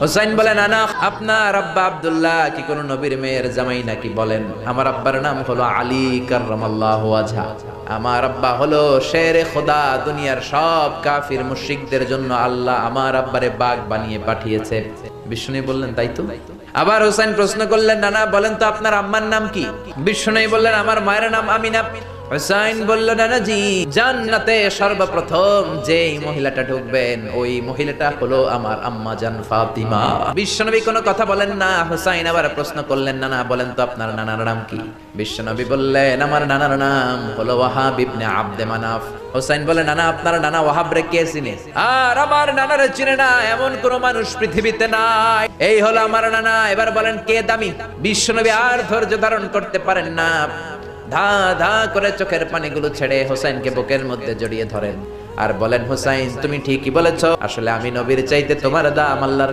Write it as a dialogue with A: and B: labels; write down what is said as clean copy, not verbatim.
A: হোসাইন বলেন, আনা আপনার আব্বা আব্দুল্লাহ কি কোন নবীর মেয়ের জামাই নাকি? বলেন, আমার আব্বার নাম হলো আলী কাররামাল্লাহু ওয়াজহা। আমার আব্বা হলো শেরে খোদা। দুনিয়ার সব কাফির মুশরিকদের জন্য আল্লাহ আমার আব্বারে বাগ বানিয়ে পাঠিয়েছে। বিষ্ণু বললেন, তাই তো। আবার হোসেন প্রশ্ন করলেন, নানা বলেন তো আপনার আম্মার নাম কি? বিষ্ণু বললেন, আমার মায়ের নাম আমিনা। হোসেন বলল, নানাজি, জান্নাতে সর্বপ্রথম যেই মহিলাটা ঢুকবেন ওই মহিলাটা হলো আমার আম্মা জান ফাতিমা। বিশ্বনবী কোনো কথা বলেন না। হোসেন আবার প্রশ্ন করলেন, নানা বলেন তো আপনার নানার নাম কি? বিশ্বনবী বললেন, আমার নানার নাম হলো ওয়াহাব ইবনে আব্দে মানাফ। হোসেন বলে, নানা আপনার নানা ওয়াহাব রে কে চিনে? আর আমার নানারে চিনে না এমন কোন মানুষ পৃথিবীতে নাই। এই হলো আমার নানা। এবার বলেন কে দামি? বিশ্বনবী আর ধৈর্য ধারণ করতে পারেন না, ধা ধা করে চোখের পানিগুলো ছেড়ে হোসেনকে বুকের মধ্যে জড়িয়ে ধরেন আর বলেন, হোসেন তুমি ঠিকই বলেছো, আসলে আমি নবীর চাইতে তোমার দাম আল্লাহর